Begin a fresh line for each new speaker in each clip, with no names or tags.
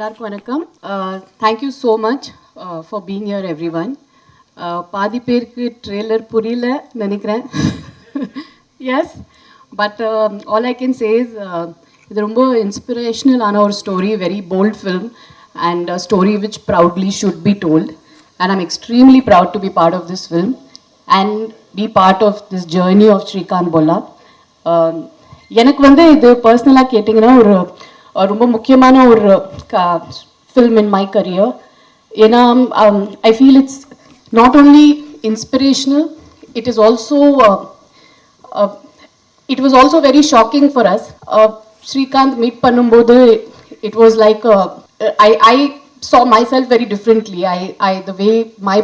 எல்லாருக்கும் வணக்கம். Thank you so much for being here everyone. பாதி பேருக்கு ட்ரெய்லர் புரியல நினைக்கிறேன். Yes, but all I can say is இது ரொம்ப இன்ஸ்பிரேஷனல் ஆன ஒரு story, very bold film and a story which proudly should be told, and I'm extremely proud to be part of this film and be part of this journey of Srikanth Bolla. எனக்கு வந்து இது பர்சனலாக கேட்டிங்கன்னா ஒரு ரொம்ப முக்கியமான ஒரு film in my career. ஏன்னா I feel it's not only inspirational, it is also it was also very shocking for us. Srikanth meet பண்ணும்போது it was like I saw myself very differently. The way my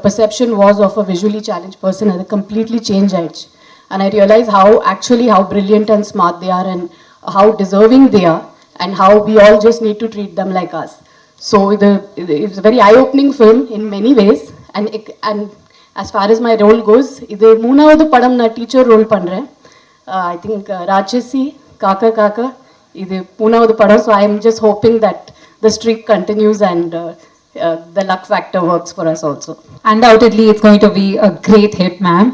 perception was of a visually challenged person had completely changed. And I realized how brilliant and smart they are, and how deserving they are, and how we all just need to treat them like us. So it's a very eye-opening film in many ways. And as far as my role goes, இது மூணாவது படம் நான் teacher role பண்ணுறேன். I think ராட்சசி காக்கா இது மூணாவது படம். So I am just hoping that the streak continues and the luck factor works for us also.
Undoubtedly, it's going to be a great hit, ma'am.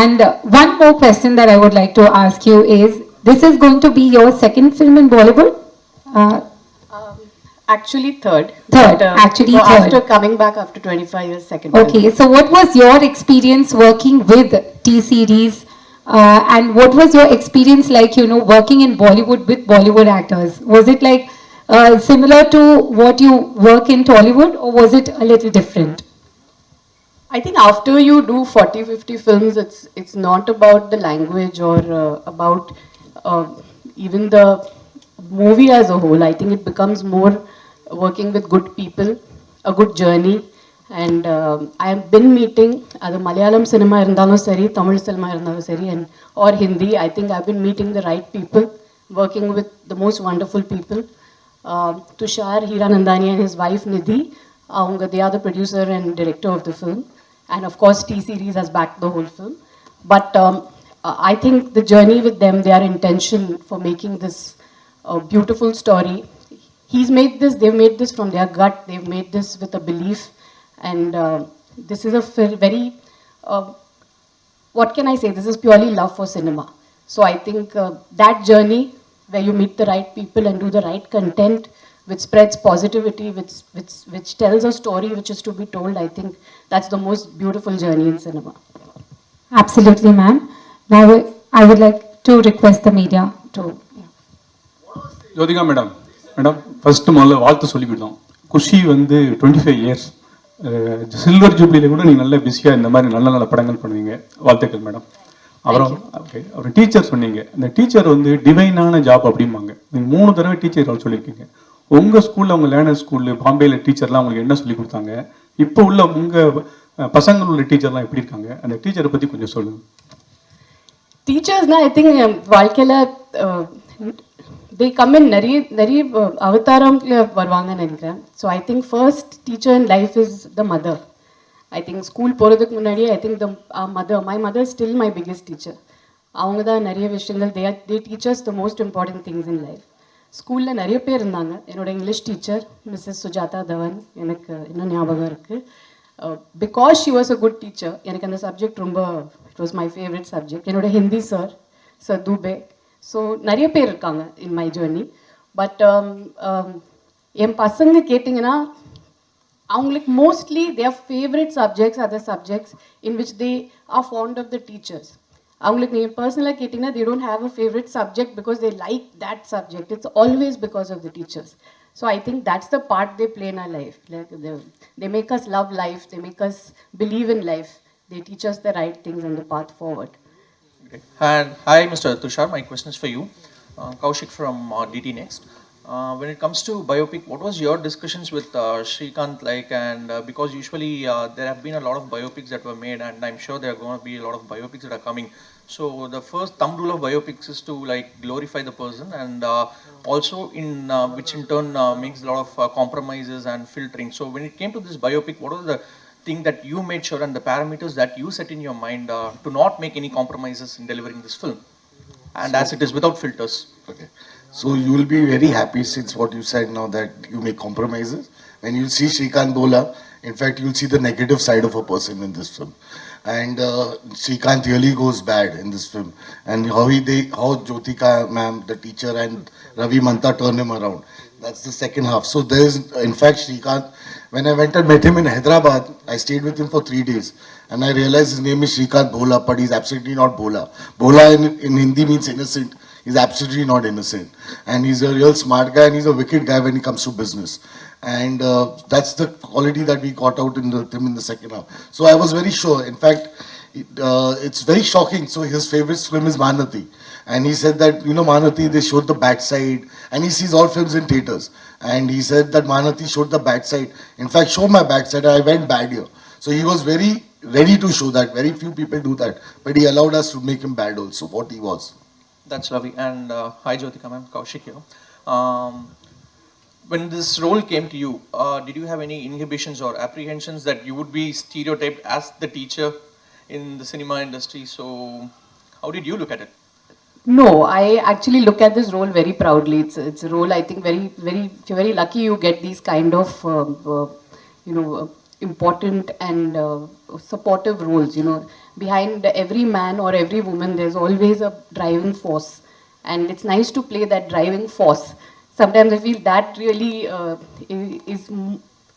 And one more question that I would like to ask you is, this is going to be your second film in Bollywood?
Actually third.
Actually
so
third.
After coming back after 25 years, second.
Okay, so what was your experience working with T-Series? And what was your experience like, working in Bollywood with Bollywood actors? Was it like similar to what you work in Tollywood, or was it a little different?
I think after you do 40-50 films, it's not about the language or about even the movie as a whole. I think it becomes more working with good people, a good journey. And I have been meeting the Malayalam cinema irundhalum seri, Tamil cinema irundhalum seri, and or Hindi. I think I've been meeting the right people, working with the most wonderful people. Tushar Hiranandani and his wife Nidhi, they are the producer and director of the film. And of course T-Series has backed the whole film. But I think the journey with them, their intention for making this beautiful story, they've made this from their gut, they've made this with a belief. And this is a very, what can I say, this is purely love for cinema. So I think that journey where you meet the right people and do the right content which spreads positivity, which tells a story which is to be told, I think that's the most beautiful journey in cinema.
Absolutely, ma'am. Now I would like to request the media to...
Jyothika madam first முதல்ல வாழ்த்து சொல்லிக்கிட்டோம். குஷி வந்து 25 years silver ஜூப்ளியில் கூட நீங்கள் நல்ல பிஸியாக இந்த மாதிரி நல்ல நல்ல படங்கள் பண்ணுவீங்க. வாழ்த்துக்கள் மேடம். அப்புறம் டீச்சர் சொன்னீங்க, இந்த டீச்சர் வந்து டிவைனான ஜாப் அப்படிம்பாங்க. நீங்கள் 3 தடவை டீச்சர் ரோல் சொல்லியிருக்கீங்க. உங்கள் ஸ்கூலில், உங்கள் லேர்னர் ஸ்கூலில் பாம்பேயில் டீச்சர்லாம் உங்களுக்கு என்ன சொல்லி கொடுத்தாங்க? இப்போ உள்ள உங்கள் பசங்கள் உள்ள டீச்சர்லாம் எப்படி இருக்காங்க? அந்த டீச்சரை பற்றி கொஞ்சம் சொல்லுங்கள்.
டீச்சர்ஸ்னால் ஐ திங்க் வாழ்க்கையில் they come in நிறைய அவதாரம்ல வருவாங்கன்னு நினைக்கிறேன். So I think first teacher in life is the mother. I think school போகிறதுக்கு முன்னாடியே I think my mother still my biggest teacher. அவங்க தான் நிறைய விஷயங்கள் they teachers the most important things in life. ஸ்கூலில் நிறைய பேர் இருந்தாங்க. என்னோட English teacher Mrs Sujatha Dhawan எனக்கு இன்னும் ஞாபகம் இருக்குது. Because she was a good teacher, எனக்கு அந்த சப்ஜெக்ட் ரொம்ப it was my favourite subject. என்னோட ஹிந்தி சார் தூபே. ஸோ நிறைய பேர் இருக்காங்க இன் மை ஜேர்னி. பட் என் பசங்க கேட்டிங்கன்னா அவங்களுக்கு mostly their favourite subjects are the subjects in which they are fond of the teachers. அவங்களுக்கு நீங்கள் பர்சனலாக கேட்டிங்கன்னா they don't have a favourite subject because they like that subject. It's always because of the teachers. So I think that's the part they play in our life. Like they make us love life, they make us believe in life, they teach us the right things and the path forward.
And hi, Mr. Tushar. My question is for you. Kaushik from DT Next. When it comes to biopic, what was your discussions with Srikanth like? And because usually there have been a lot of biopics that were made, and I'm sure there are going to be a lot of biopics that are coming. So the first thumb rule of biopics is to like glorify the person, and also which in turn makes a lot of compromises and filtering. So when it came to this biopic, what was the thing that you made sure and the parameters that you set in your mind to not make any compromises in delivering this film, and as it is without filters?
Okay. So you will be very happy since what you said now that you make compromises. When you see Shrikant Bola, in fact, you'll see the negative side of a person in this film. And Shrikant really goes bad in this film. And how Jyotika ma'am, the teacher, and Ravi Manta turn him around. That's the second half. So there is, in fact, Shrikant, when I went and met him in Hyderabad, I stayed with him for 3 days. And I realized his name is Shrikant Bhola, but he's absolutely not Bhola. Bhola in Hindi means innocent. He's absolutely not innocent. And he's a real smart guy and he's a wicked guy when it comes to business. And that's the quality that we got out in him in the second half. So I was very sure. In fact, it's very shocking. So his favorite film is Mahanati. And he said that, you know, Mahanati, they showed the backside. And he sees all films in theaters. And he said that Mahanati showed the backside. In fact, showed my backside. I went bad here. So he was very ready to show that. Very few people do that. But he allowed us to make him bad also, what he was.
That's lovely. And hi, Jyotika ma'am, Kaushik here. When this role came to you, did you have any inhibitions or apprehensions that you would be stereotyped as the teacher in the cinema industry? So, how did you look at it?
No, I actually look at this role very proudly. It's a role I think if you're very lucky you get these kind of important and supportive roles. You know, behind every man or every woman there's always a driving force, and it's nice to play that driving force. Sometimes I feel that really is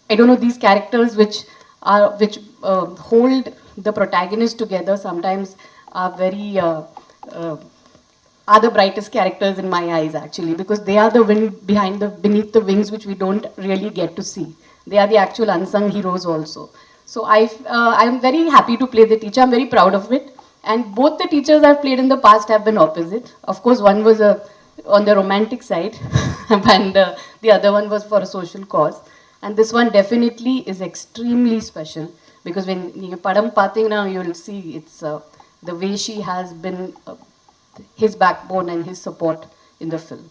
I don't know, these characters which hold the protagonist together sometimes are very are the brightest characters in my eyes actually, because they are the wind beneath the wings which we don't really get to see. They are the actual unsung heroes also. So I'm very happy to play the teacher. I'm very proud of it. And both the teachers I've played in the past have been opposite. Of course, one was on the romantic side, and the other one was for a social cause. And this one definitely is extremely special, because when you padam pathina, you'll see it's the way she has been his backbone and his support in the film.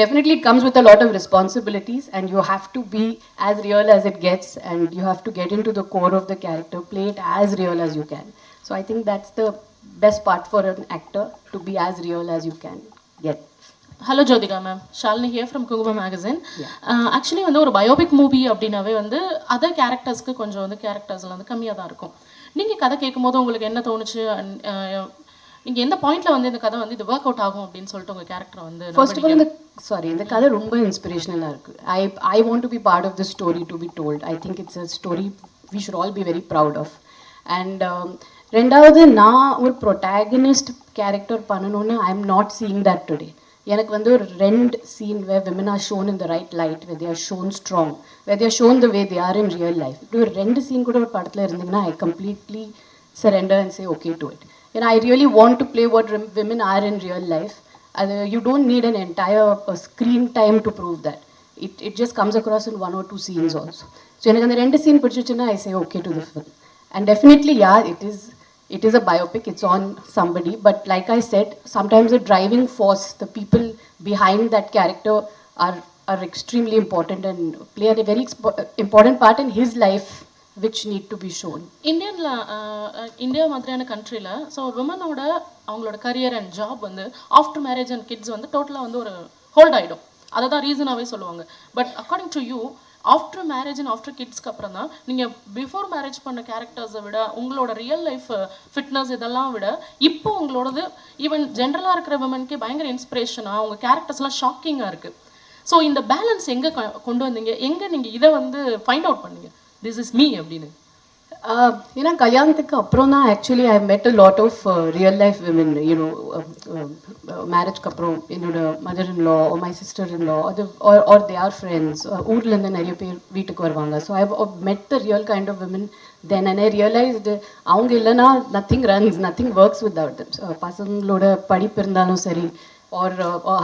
Definitely it comes with a lot of responsibilities, and you have to be as real as it gets, and you have to get into the core of the character, play it as real as you can. So I think that's the best part for an actor, to be as real as you can get.
Hello Jyothika ma'am, Shalini hear from குங்குமம் magazine. Actually வந்து ஒரு biopic movie அப்படின்னாவே வந்து other கேரக்டர்ஸ்க்கு கொஞ்சம் வந்து கேரக்டர்ஸ்லாம் வந்து கம்மியாக தான் இருக்கும். நீங்கள் கதை கேட்கும்போது உங்களுக்கு என்ன தோணுச்சு? நீங்கள் எந்த பாயிண்ட்ல வந்து இந்த கதை வந்து இது ஒர்க் அவுட் ஆகும் அப்படின்னு சொல்லிட்டு உங்கள் கேரக்டர் வந்து? ஃபர்ஸ்ட் ஆஃப்
ஆல் இந்த கதை ரொம்ப இன்ஸ்பிரேஷனலாக இருக்குது. I want to be part of the story to be told. I think it's a story we should all be very proud of. And ரெண்டாவது, நான் ஒரு ப்ரொட்டாகனிஸ்ட் கேரக்டர் பண்ணணும்னு I am not seeing that today. எனக்கு வந்து ஒரு 2 scene where women are shown in the right light, where they are shown strong, where they are shown the way they are in real life. இப்படி ஒரு 2 scene கூட ஒரு படத்தில் இருந்தீங்கன்னா I completely surrender and say okay to it. And I really want to play what women are in real life. You don't need an entire screen time to prove that. It just comes across in 1 or 2 scenes also. So எனக்கு அந்த 2 scene பிடிச்சிச்சுன்னா I say okay to the film. And definitely, yeah, it is a biopic, it's on somebody, but like I said, sometimes the driving force, the people behind that character are extremely important and play a very important part in his life, which need to be shown.
India மாதிரியான கண்ட்ரியில் so விமனோட அவங்களோட career and job வந்து after marriage and kids வந்து டோட்டலாக வந்து ஒரு hold ஆகிடும். அதை தான் ரீசனாகவே சொல்லுவாங்க. But according to you, after marriage and after கிட்ஸ்க்கு அப்புறம் தான் நீங்கள் பிஃபோர் மேரேஜ் பண்ண கேரக்டர்ஸை விட உங்களோட ரியல் லைஃப் ஃபிட்னஸ் இதெல்லாம் விட இப்போ உங்களோடது ஈவன் ஜென்ரலாக இருக்கிற விமனுக்கே பயங்கர இன்ஸ்பிரேஷனாக உங்கள் கேரக்டர்ஸ்லாம் ஷாக்கிங்காக இருக்குது. ஸோ இந்த பேலன்ஸ் எங்கே கொண்டு வந்தீங்க? எங்கே நீங்கள் இதை வந்து ஃபைண்ட் அவுட் பண்ணீங்க திஸ் இஸ் மீ அப்படின்னு?
ஏன்னா கல்யாணத்துக்கு அப்புறம் தான் actually I met a lot of real life women. You know, மேரேஜ்க்கு அப்புறம் என்னோட mother in law, my sister in law, அது ஆர் தே ஆர் ஃப்ரெண்ட்ஸ், ஊர்லேருந்து நிறைய பேர் வீட்டுக்கு வருவாங்க. So I met the real kind of women then. And I realised அவங்க இல்லைன்னா nothing runs, nothing works without them. பசங்களோட படிப்பு இருந்தாலும் சரி, or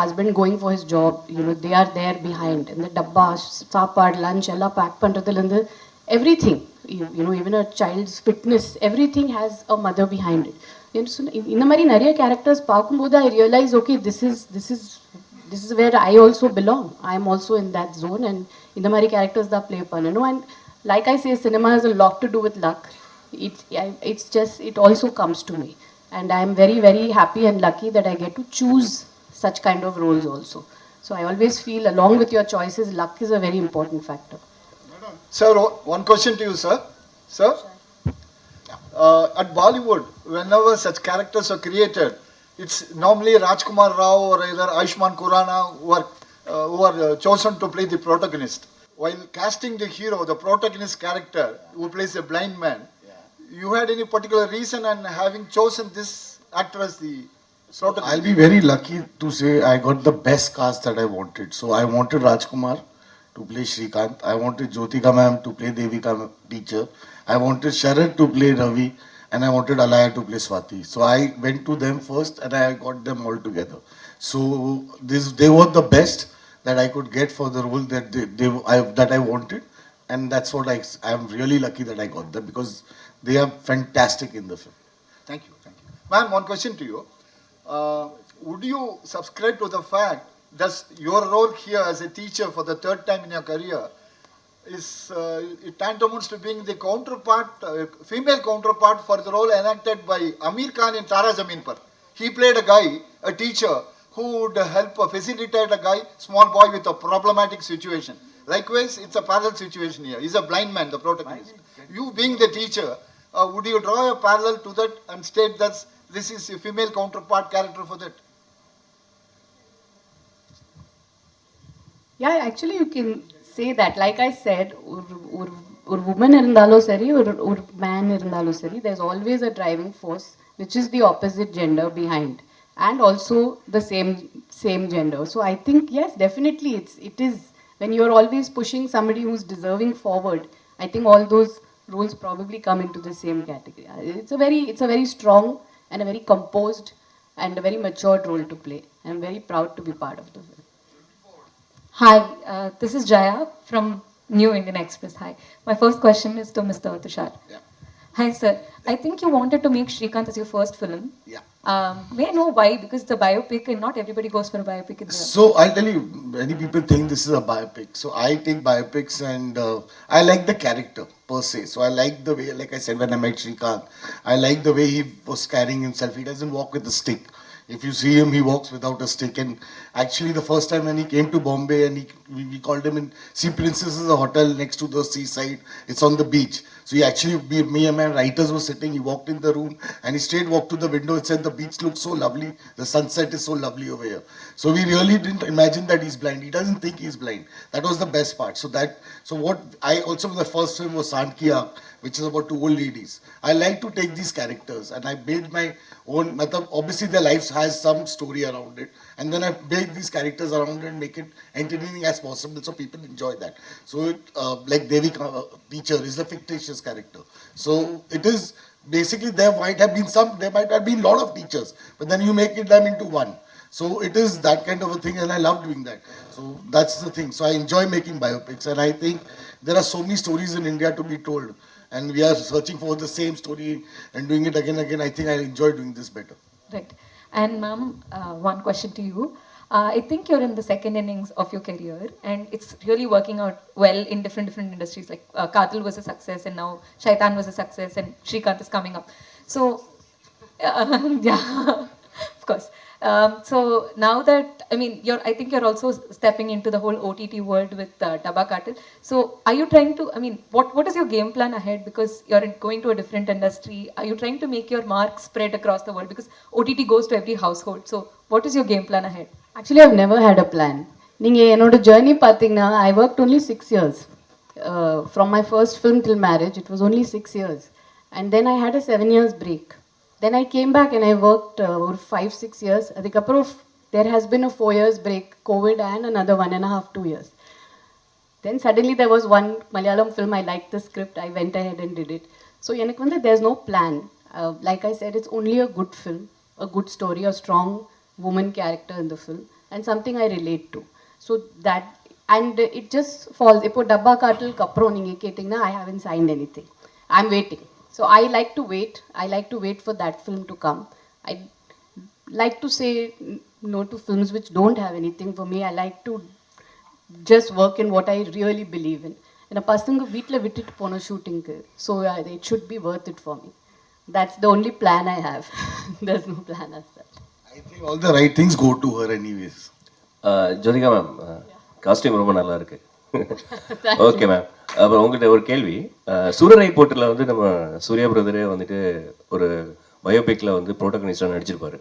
husband going for his job, you know, they are there behind. In the dabba, சாப்பாடு, lunch எல்லாம் back பண்ணுறதுலேருந்து everything, you know, even a child's fitness, everything has a mother behind it. இந்த மாதிரி நிறைய characters பார்க்கும்போது I realize, okay, this is where I also belong. I am also in that zone, and இந்த மாதிரி characters தான் play பண்ணணும். And like I say, cinema has a lot to do with luck. It also comes to me, and I am very, very happy and lucky that I get to choose such kind of roles also. So I always feel, along with your choices, luck is a very important factor.
Sir, one question to you, sir. Sir, at Bollywood, whenever such characters are created, it's normally Rajkumar Rao or either Ayushmann Khurrana who are chosen to play the protagonist. While casting the hero, the protagonist character who plays a blind man, you had any particular reason in having chosen this actor as the protagonist?
I'll be very lucky to say I got the best cast that I wanted. So I wanted Rajkumar to play Shrikant. I wanted Jyotika ma'am to play Devika teacher. I wanted Sharad to play Ravi, and I wanted Alaya to play Swati. So I went to them first, and I got them all together. So they were the best that I could get for the role that I wanted, and that's what I am really lucky that I got them, because they are fantastic in the film.
Thank you. Thank you. Ma'am, one question to you. Would you subscribe to the fact that your role here as a teacher for the third time in your career is it tantamounts to being the counterpart, female counterpart for the role enacted by Amir Khan in Tara Zameen Par? He played a guy, a teacher, who would help facilitate a guy, small boy with a problematic situation. Likewise, it's a parallel situation here. He's a blind man, the protagonist. You being the teacher, would you draw a parallel to that and state that this is a female counterpart character for that?
Yeah, actually you can say that. Like I said, ஒரு woman இருந்தாலும் சரி, ஒரு man இருந்தாலும் சரி, there's always a driving force which is the opposite gender behind, and also the same gender. So I think yes, definitely it is when you're always pushing somebody who's deserving forward. I think all those roles probably come into the same category. It's a very strong and a very composed and a very matured role to play. I'm very proud to be part of the film.
Hi, this is Jaya from New Indian Express. Hi. My first question is to Mr. Tushar.
Yeah.
Hi, sir. I think you wanted to make Shrikant as your first film.
Yeah.
May I know why? Because it's a biopic and not everybody goes for a biopic in the...
So I'll tell you, many people think this is a biopic. So I take biopics, and I like the character per se. So I like the way, like I said, when I met Shrikant, I like the way he was carrying himself. He doesn't walk with a stick. If you see him, he walks without a stick. And actually, the first time when he came to Bombay, and we called him in Sea Princess, is a hotel next to the seaside. It's on the beach. So he actually, me and my writers were sitting. He walked in the room, and he straight walked to the window and said, "The beach looks so lovely. The sunset is so lovely over here." So we really didn't imagine that he's blind. He doesn't think he's blind. That was the best part. So what I also, the first film was Sandkiya, which is about two old ladies. I like to take these characters, and I build my own. Obviously, their lives has some story around it, and then I build these characters around it and make it entertaining as possible, so people enjoy that. So, like Devika teacher is a fictitious character. So it is basically there might have been a lot of teachers, but then you make them into one. So it is that kind of a thing, and I love doing that. So that's the thing. So I enjoy making biopics, and I think there are so many stories in India to be told, and we are searching for the same story and doing it again and again. I think I enjoy doing this better.
Right. And ma'am, one question to you. I think you're in the second innings of your career, and it's really working out well in different industries. Like Katil was a success, and now Shaitan was a success, and Shrikant is coming up. So, yeah, of course. So now that, I mean, I think you're also stepping into the whole OTT world with Dabba Katil. So are you trying to, I mean, what is your game plan ahead? Because you're going to a different industry. Are you trying to make your mark spread across the world? Because OTT goes to every household. So what is your game plan ahead?
Actually, I've never had a plan. நீங்க என்னோட journey பார்த்தீங்கன்னா, I worked only 6 years. From my first film till marriage, it was only 6 years. And then I had a 7 years break. Then I came back and I worked over 5-6 years. அதுக்கப்புறம் there has been a 4 years break, COVID, and another 1.5-2 years. Then suddenly there was one Malayalam film, I liked the script, I went ahead and did it. So எனக்கு வந்து there's no plan. Like I said, it's only a good film, a good story, a strong woman character in the film, and something I relate to. So that, and it just falls. இப்போ டப்பா காட்டிலுக்கு அப்புறம் நீங்கள் கேட்டிங்கன்னா, I haven't signed anything. I'm waiting. So I like to wait. I like to wait for that film to come. I like to say no to films which don't have anything for me. I like to just work in what I really believe in. And a பசங்க வீட்டில் விட்டுட்டு போன ஷூட்டிங்க்கு, so it should be worth it for me. That's the only plan I have. There's no plan as such.
I I think all the right things go to her anyways.
Jyothika ma'am costume ரொம்ப நல்லா இருக்கு. Okay ma'am. அப்புறம் உங்கள்கிட்ட ஒரு கேள்வி. சூரரை போட்டில் வந்து நம்ம சூர்யா பிரதரே வந்துட்டு ஒரு பயோபிக்ல வந்து ப்ரோட்டகனிஸ்டாக நடிச்சிருப்பாரு.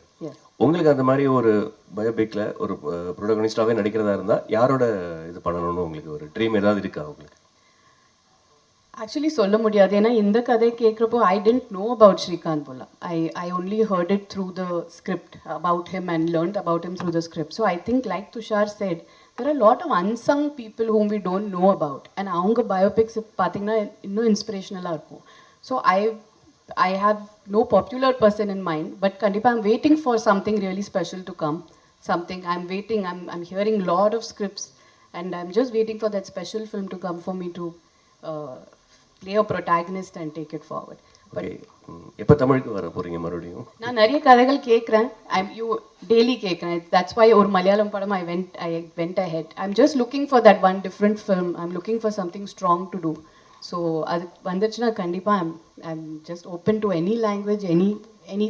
உங்களுக்கு அந்த மாதிரி ஒரு பயோபிக்ல ஒரு ப்ரோட்டகனிஸ்டாகவே நடிக்கிறதா இருந்தால் யாரோட இது பண்ணணும்னு உங்களுக்கு ஒரு ட்ரீம் ஏதாவது இருக்கா உங்களுக்கு?
ஆக்சுவலி சொல்ல முடியாது ஏன்னா இந்த கதை கேட்குறப்போ I didn't know about Srikanth Bolla. I only heard it through the script about him and learnt about him through the script. So I think like Tushar said there are a lot of unsung people whom we don't know about and அவங்க biopics பார்த்தீங்கன்னா இன்னும் இன்ஸ்பிரேஷனலாக இருக்கும். So I have no popular person in mind, but கண்டிப்பாக I'm waiting for something really special to come. Something I'm waiting, I'm hearing lot of scripts and I'm just waiting for that special film to come for me to play a protagonist and take it forward.
Okay. எப்போ தமிழுக்கு வர போறீங்க மறுபடியும்?
நான் நிறைய கதைகள் கேட்குறேன். You daily கேட்குறேன். தட்ஸ் வை ஒரு மலையாளம் படம் I went ahead. I am just looking for that one different film. I am looking for something strong to do. So அது வந்துச்சுன்னா கண்டிப்பாக I am just open to any language any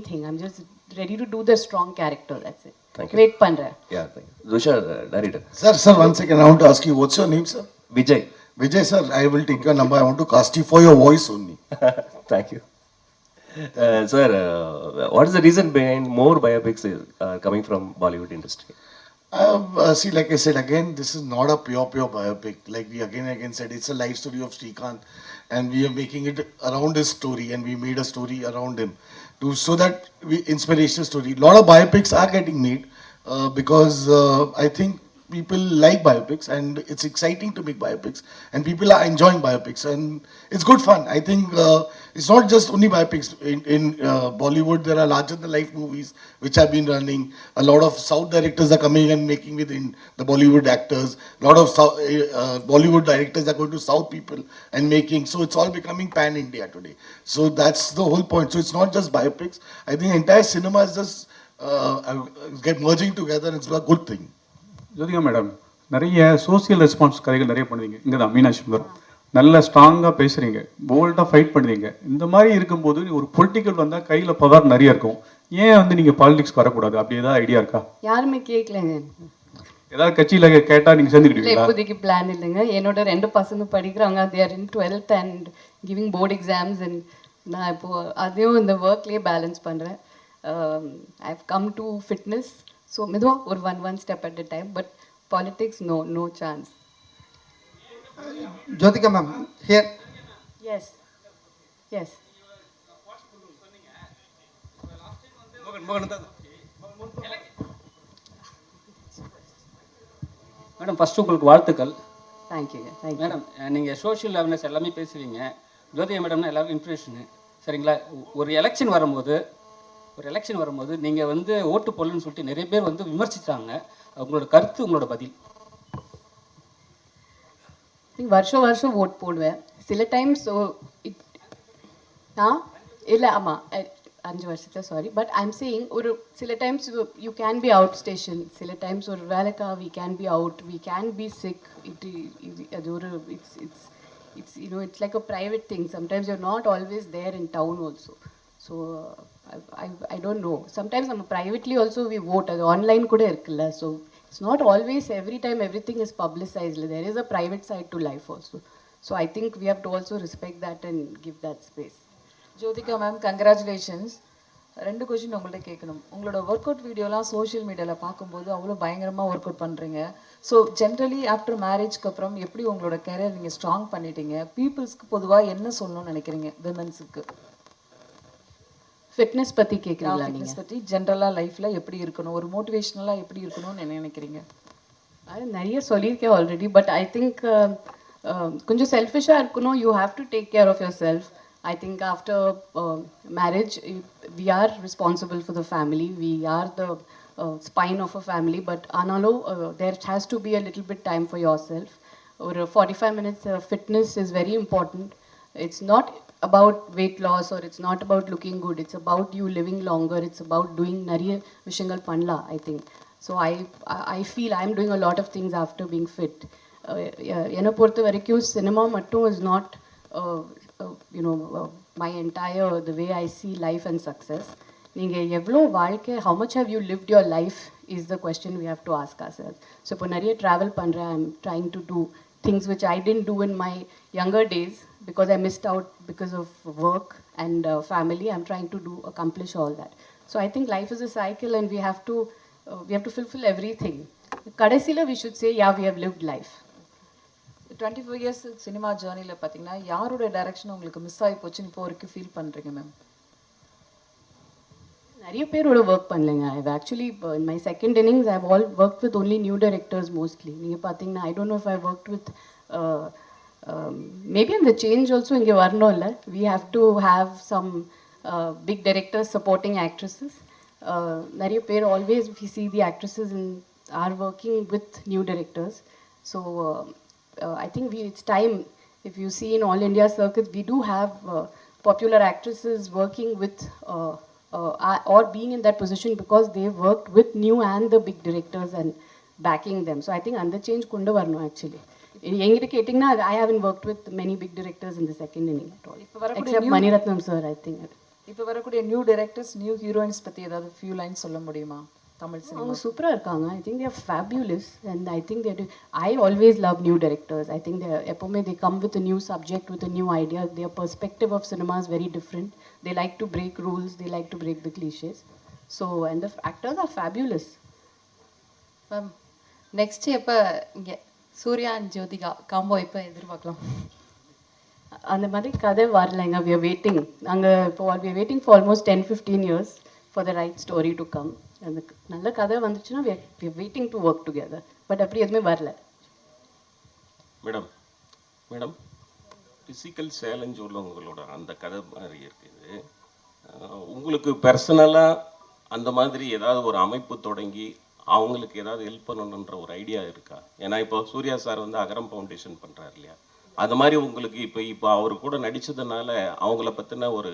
thing. I am just ready to do the strong character. That's it. Wait பண்ணுறேன்.
Yeah, thank you. Tushar director.
Sir, 1 second. I want to ask you, what's your name, sir?
Vijay.
Vijay, sir, I will take your number. I want to cast you for your voice only.
Thank you. Sir, what is the reason behind more biopics coming from Bollywood industry?
See, like I said, again, this is not a pure biopic. Like we again said, it's a life story of Srikanth, and we are making it around his story, and we made a story around him, so that inspirational story. A lot of biopics are getting made because I think people like biopics, and it's exciting to make biopics, and people are enjoying biopics, and it's good fun. I think it's not just only biopics. In Bollywood, there are larger than life movies which have been running. A lot of South directors are coming and making within the Bollywood actors. A lot of Bollywood directors are going to South people and making. So it's all becoming pan India today. So that's the whole point. So it's not just biopics. I think entire cinema is just get merging together. It's a good thing.
Jyothika madam, நிறைய social response கதைகள் நிறைய பண்ணுவீங்க. இங்கே தான் மீனாட்சி சுந்தரம் நல்ல ஸ்ட்ராங்காக பேசுகிறீங்க, போல்டாக ஃபைட் பண்ணுவீங்க. இந்த மாதிரி இருக்கும்போது ஒரு பொலிட்டிக்கல் வந்தால் கையில் பவர் நிறைய இருக்கும். ஏன் வந்து நீங்கள் பாலிடிக்ஸ்க்கு வரக்கூடாது? அப்படி ஏதாவது ஐடியா இருக்கா?
யாருமே கேட்கலங்க.
ஏதாவது கட்சியில் கேட்டால் நீங்கள் சேர்ந்துக்கிட்டீங்களா?
இப்போதைக்கு பிளான் இல்லைங்க. என்னோட 2 பசங்க படிக்கிறாங்க. they are in 12th and giving board exams and நான் இப்போது அதையும் இந்த ஒர்க்லேயே பேலன்ஸ் பண்ணுறேன். I have come to fitness. So மெதுவாக ஒரு one step at a time, but politics, no chance.
Jyotika ma'am, here.
Yes.
Madam, first உங்களுக்கு வாழ்த்துக்கள்.
தேங்க்யூ
மேடம், நீங்கள் சோஷியல் அவேர்னஸ் எல்லாமே பேசுவீங்க. ஜோதிகா மேடம்னா எல்லாரும் இன்ஃபர்மேஷனு, சரிங்களா? ஒரு எலெக்ஷன் வரும்போது நீங்கள் வந்து ஓட்டு போடலன்னு சொல்லிட்டு நிறைய பேர் வந்து விமர்சித்தாங்க. உங்களோட கருத்து, உங்களோட பதில்?
வருஷம் ஓட் போடுவேன். சில டைம்ஸ் இல்லை, ஆமாம் 5 வருஷத்தை சாரி. பட் ஐம் சேயிங் ஒரு சில times you can be out station. சில டைம்ஸ் ஒரு வேலைக்கா we can be out, we can be sick. அது ஒரு it's like a private thing. Sometimes you're not always there in town also. So I don't know. Sometimes privately also we vote. அது online கூட இருக்குல்ல. So it's not always every time everything is publicized. There is a private side to life also. So I think we have to also respect that and give that space.
Jyothika ma'am, congratulations. 2 question உங்கள்கிட்ட கேட்கணும். உங்களோட work out வீடியோலாம் social மீடியாவில் பார்க்கும்போது அவ்வளோ பயங்கரமாக work out பண்ணுறீங்க. So generally after மேரேஜ்க்கு அப்புறம் எப்படி உங்களோட கெரியர் நீங்கள் ஸ்ட்ராங் பண்ணிட்டீங்க? பீப்புள்ஸ்க்கு பொதுவாக என்ன சொல்லணும்னு நினைக்கிறீங்க? விமன்ஸுக்கு
ஃபிட்னஸ் பற்றி கேட்குறீங்களா?
ஃபிட்னஸ் பற்றி ஜென்ரலாக லைஃப்பில் எப்படி இருக்கணும், ஒரு மோட்டிவேஷ்னலாக எப்படி இருக்கணும்னு என்ன நினைக்கிறீங்க?
அது நிறைய சொல்லியிருக்கேன் ஆல்ரெடி. பட் ஐ திங்க் கொஞ்சம் செல்ஃபிஷாக இருக்கணும். You have to take care of yourself. I think after marriage, we are responsible for the family. We are the spine of a family. But analo, there has to be a little bit time for yourself. Or 45 minutes fitness is very important. It's not about weight loss or it's not about looking good. It's about you living longer. It's about doing nariya vishangal panla, I think. So I feel I'm doing a lot of things after being fit. Ena portha varaikum cinema mattum is not my entire, the way I see life and success. நீங்கள் எவ்வளோ வாழ்க்கை how much have you lived your life is the question we have to ask ourselves. So இப்போ நிறைய travel பண்ணுறேன், I'm trying to do things which I didn't do in my younger days because I missed out because of work and family. I'm trying to accomplish all that. So I think life is a cycle and we have to fulfill everything. கடைசியில் we should say, yeah, we have lived life.
24 years cinema ஜேர்னியில் பார்த்தீங்கன்னா யாரோட direction உங்களுக்கு miss ஆகி போச்சுன்னு இப்போ வரைக்கும் feel பண்ணுறீங்க மேம்?
நிறைய பேரோட ஒர்க் பண்ணலைங்க. I've actually in my second innings I've all worked with only new directors mostly. நீங்கள் பார்த்தீங்கன்னா I don't know if I worked with maybe அந்த சேஞ்ச் ஆல்சோ இங்கே வரணும் இல்லை. We have to have some big directors supporting actresses. நிறைய பேர் always we see the actresses are working with new directors. So I think it's time. If you see in all India circuits, we do have popular actresses working with or being in that position because they worked with new and the big directors and backing them. So I think under change kundu varno actually. எங்கிட்ட கேட்டிங்கன்னா I haven't worked with many big directors in the second inning at all. Except Maniratnam sir, I think.
இப்போ வரக்கூடிய new directors, new heroines பற்றி ஏதாவது few lines சொல்ல முடியுமா Tamil cinema?
அவங்க சூப்பராக இருக்காங்க. I think they're fabulous and I think I always love new directors. I think எப்போவுமே they come with new subject, with new idea. Their perspective of cinema is very different. They like to break rules, they like to break the cliches. So and the actors are fabulous.
Ma'am next எப்போ இங்கே Surya and Jyothika combo எப்போ எதிர்பார்க்கலாம்?
அந்த மாதிரி கதை வரலைங்க. We are waiting. நாங்கள் இப்போ we are waiting for almost 10-15 years for the right story to come. அந்த நல்ல கதை வந்துச்சுன்னா we are waiting to work together. But அப்படி எதுவுமே வரல.
மேடம் ஃபிசிக்கல் சேலஞ்ச் உள்ளவங்களோட அந்த கதை மாதிரி இருக்குது. உங்களுக்கு பர்சனலாக அந்த மாதிரி ஏதாவது ஒரு அமைப்பு தொடங்கி அவங்களுக்கு ஏதாவது ஹெல்ப் பண்ணணுன்ற ஒரு ஐடியா இருக்கா? ஏன்னா இப்போ சூர்யா சார் வந்து அகரம் ஃபவுண்டேஷன் பண்ணுறாரு இல்லையா, அது மாதிரி உங்களுக்கு இப்போ அவர் கூட நடித்ததுனால அவங்கள பற்றின ஒரு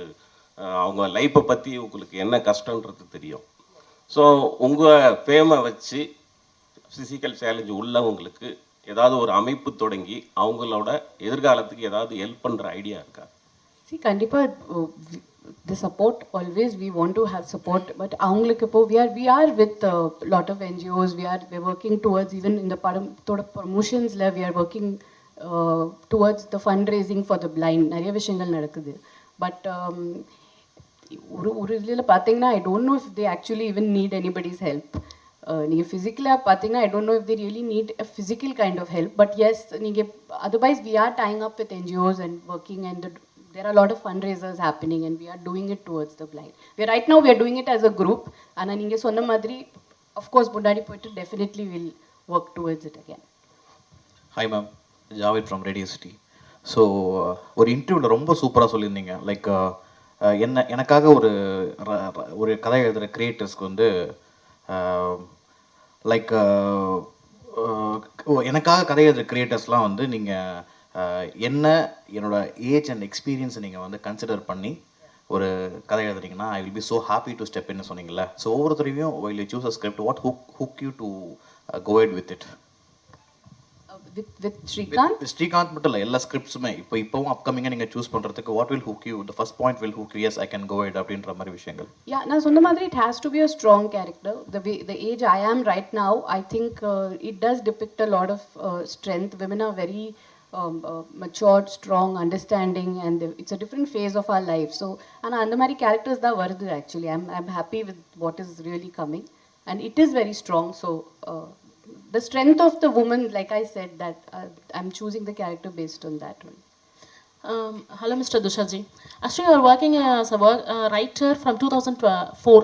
அவங்க லைஃப்பை பற்றி உங்களுக்கு என்ன கஷ்டன்றது தெரியும். ஸோ உங்கள் ஃபேமை வச்சு ஃபிசிக்கல் சேலஞ்ச் உள்ளவங்களுக்கு ஏதாவது ஒரு அமைப்பு தொடங்கி அவங்களோட எதிர்காலத்துக்கு ஏதாவது ஹெல்ப் பண்ணுற ஐடியா இருக்கா?
See, கண்டிப்பாக the support always we want to have support, but அவங்களுக்கு இப்போ we are with lot of NGOs. we're working towards, even in the படத்தோட promotionsல we are working towards the fundraising for the blind. நிறைய விஷயங்கள் நடக்குது. But ஒரு இதில் பார்த்தீங்கன்னா I don't know if they actually even need anybody's help. நீங்கள் ஃபிசிக்கலாக பார்த்தீங்கன்னா I don't know if they really need a physical kind of help, but yes, நீங்கள் otherwise we are tying up with NGOs and working, and there are a lot of fundraisers happening and we are doing it towards the blind. Right now we are doing it as a group. ஆனால் நீங்கள் சொன்ன மாதிரி of course முன்னாடி போயிட்டு definitely we'll work towards it again.
Hi ma'am, Javed from Radio City. So ஒரு இன்டர்வியூவில் ரொம்ப சூப்பராக சொல்லியிருந்தீங்க. லைக் எனக்காக ஒரு கதை எழுதுகிற கிரியேட்டர்ஸ்க்கு வந்து லைக் எனக்காக கதை எழுதுகிற கிரியேட்டர்ஸ்லாம் வந்து நீங்கள் என்னோட ஏஜ் அண்ட் எக்ஸ்பீரியன்ஸை நீங்கள் வந்து கன்சிடர் பண்ணி ஒரு கதை எழுதுறீங்கன்னா I will be so happy to step இன்னு சொன்னீங்கல்ல. ஸோ ஒவ்வொருத்தரையும் while you choose a script, what hook you to go ahead with it?
With Srikanth?
Srikanth மட்டும் இல்லை, எல்லா ஸ்கிரிப்ட்ஸுமே இப்போவும் அப்கமிங்காக நீங்கள் சூஸ் பண்ணுறதுக்கு what will hook you, the first point will hook you, yes I can go it அப்படின்ற மாதிரி விஷயங்கள்.
நான் சொன்ன மாதிரி it has to be a strong character. The age I am right now, I think it does depict a lot of strength. Women are very matured, strong, understanding, and it's a different phase of our life. So and அந்த மாதிரி characters தான் வருது actually. I'm happy with what is really coming, and it is very strong. So the strength of the woman, like I said, that I'm choosing the character based on that one.
Hello, Mr. Dushaji. Actually, you are working as a writer from 2004.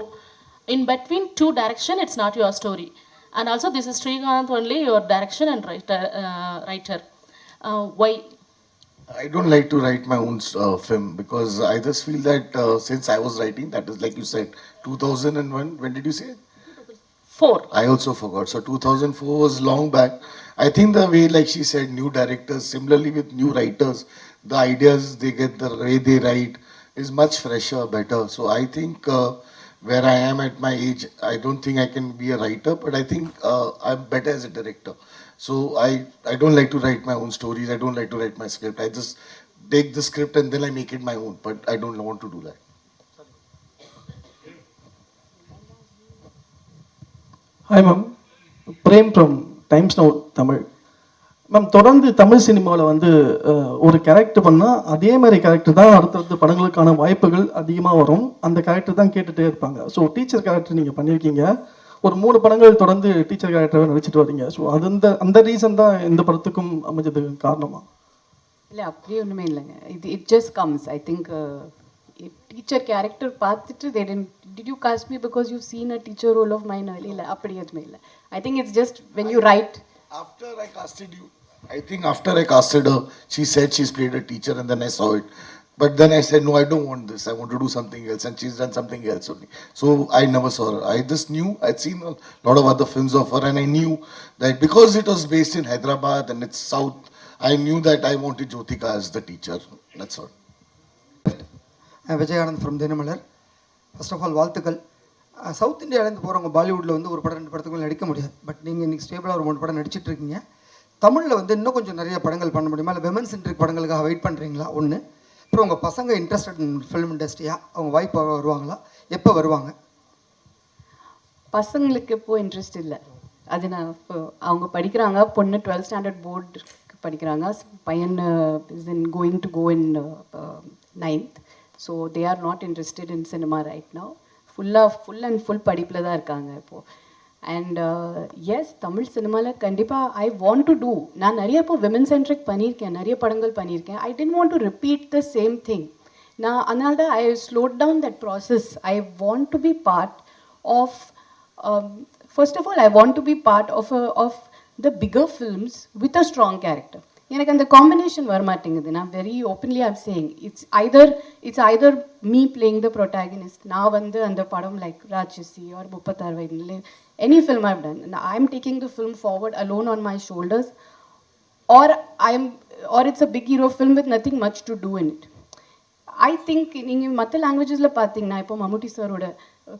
In between two direction, it's not your story. And also, this is Srikanth only, your direction and writer. Why?
I don't like to write my own film because I just feel that since I was writing, that is like you said, 2001, when did you say?
4.
I also forgot. So 2004 was long back. I think the way, like she said, new directors, similarly with new writers, the ideas they get, the way they write is much fresher, better. So I think where I am at my age, I don't think I can be a writer, but I think I'm better as a director. So I don't like to write my own stories. I don't like to write my script. I just take the script and then I make it my own, but I don't want to do that.
Hi ma'am, Prem from Times Now Tamil. Ma'am, தொடர்ந்து தமிழ் சினிமாவில் வந்து ஒரு character பண்ணால் அதே மாதிரி character தான் அடுத்தடுத்த படங்களுக்கான வாய்ப்புகள் அதிகமாக வரும். அந்த கேரக்டர் தான் கேட்டுகிட்டே இருப்பாங்க. ஸோ டீச்சர் கேரக்டர் நீங்கள் பண்ணியிருக்கீங்க, ஒரு 3 படங்கள் தொடர்ந்து டீச்சர் கேரக்டராக நடிச்சிட்டு வரீங்க. ஸோ அது அந்த ரீசன் தான் இந்த படத்துக்கும் அமைஞ்சதுக்கு காரணமா?
இல்லை, அப்படியே ஒன்றுமே இல்லைங்க. It just comes. I think teacher character பார்த்துட்டு did you cast me because you seen a teacher role of mine? இல்லை, அப்படி எதுவுமே இல்லை. I think it's just when you write.
After I casted you, I think after I casted her, she said she's played a teacher and then I saw it. But then I said, no, I don't want this. I want to do something else. And she's done something else only. So I never saw her. I just knew, I'd seen a lot of other films of her and I knew that because it was based in Hyderabad and it's South, I knew that I wanted Jyotika as the teacher. That's all.
Vijayanand from Dinamalar. First of all வாழ்த்துக்கள். South இந்தியாவிலேருந்து போகிறவங்க பாலிவுட்டில் வந்து ஒரு படம் 2 படத்துக்கு நடிக்க முடியாது. But நீங்கள் இன்றைக்கி ஸ்டேபிளாக ஒரு 3 படம் நடிச்சிட்டு இருக்கீங்க. தமிழில் வந்து இன்னும் கொஞ்சம் நிறைய படங்கள் பண்ண முடியுமா? இல்லை விமன் சென்ட்ரிக் படங்களுக்காக வெயிட் பண்ணுறீங்களா? ஒன்று. அப்புறம் உங்கள் பசங்க இன்ட்ரெஸ்டட் இன் ஃபிலிம் இண்டஸ்ட்ரியா? அவங்க வாய்ப்பு வருவாங்களா? எப்போ வருவாங்க?
பசங்களுக்கு இப்போ இன்ட்ரெஸ்ட் இல்லை. அது நான் இப்போ அவங்க படிக்கிறாங்க. பொண்ணு 12th ஸ்டாண்டர்ட் போர்டு படிக்கிறாங்க. பையன் is in going to go in 9th. So they are not interested in cinema right now. Full and full படிப்பில் தான் இருக்காங்க இப்போது. அண்ட் எஸ், தமிழ் சினிமாவில் கண்டிப்பாக ஐ வாண்ட் டு டூ. நான் நிறைய இப்போ விமன் சென்ட்ரிக் பண்ணியிருக்கேன், நிறைய படங்கள் பண்ணியிருக்கேன். I don't want to repeat the same thing. நான் அதனால தான் I slowed down that process. I want to be part of, first of all I want to be part of the bigger films with a strong character. எனக்கு அந்த combination வரமாட்டேங்குது. நான் very openly I'm saying it's either me playing the protagonist. நான் வந்து அந்த படம் like Raatchasi or 36 வயதில் any film I've ton, I am taking the film forward alone on my shoulders, or it's a big hero film with nothing much to do in it. I think நீங்கள் மற்ற லாங்குவேஜஸில் பார்த்தீங்கன்னா, இப்போ மம்முட்டி சாரோட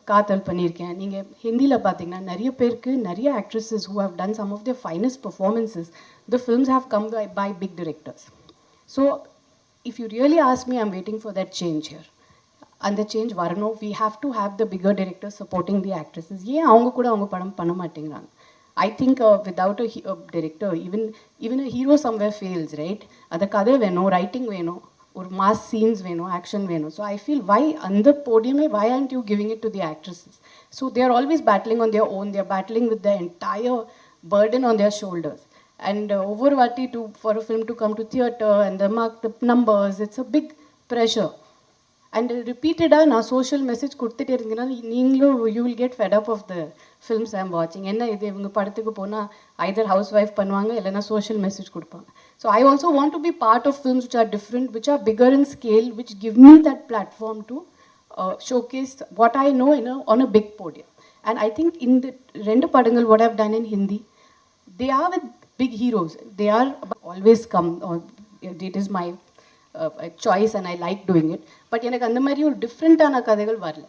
காத்தல் பண்ணியிருக்கேன். நீங்கள் ஹிந்தியில் பார்த்தீங்கன்னா நிறைய பேருக்கு, நிறைய actresses who have done some of their finest performances, the films have come by big directors. So if you really ask me, I'm waiting for that change here. And the change வரணும். We have to have the bigger directors supporting the actresses. ஏன் அவங்க கூட அவங்க படம் பண்ண மாட்டேங்கிறாங்க? I think without a director, even a hero somewhere fails, right? அந்த கதை வேணும், ரைட்டிங் வேணும், ஒரு மாஸ் சீன்ஸ் வேணும், ஆக்ஷன் வேணும். ஸோ ஐ ஃபீல் வை அந்த போடியமே வை aren't you giving it to the actresses? So they are always battling on their own. They are battling with the entire burden on their shoulders. And over vati for a film to come to theatre and the numbers, it's a big pressure. And repeatedly நான் social message கொடுத்துட்டே இருந்தீங்கன்னா நீங்களும் you will get fed up of the films I am வாட்சிங். என்ன இது, இவங்க படத்துக்கு போனால் ஐதர் ஹவுஸ் ஒய்ஃப் பண்ணுவாங்க, இல்லைனா சோஷியல் மெசேஜ் கொடுப்பாங்க. So I also want to be part of films which are different, which are bigger in scale, which give me that platform to showcase what I know on a big podium. And I think in the rendu padangal what I've done in Hindi, they are with big heroes. They are always come, or it is my choice and I like doing it. But எனக்கு அந்த மாதிரி ஒரு டிஃப்ரெண்ட்டான கதைகள் வரல.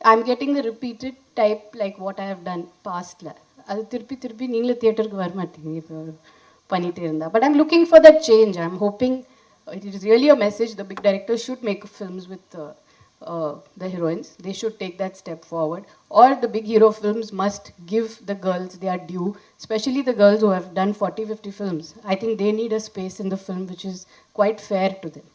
I am getting the repeated type like what I have done பாஸ்டில். அது திருப்பி நீங்களே தியேட்டருக்கு வர மாட்டீங்க இப்போ பண்ணிகிட்டே இருந்தா. But I'm looking for that change. I am hoping it is really a message. The big director should make films with the heroines. They should take that step forward. Or the big hero films must give the girls their due, especially the girls who have done 40-50 films. I think they need a space in the film which is quite fair to them.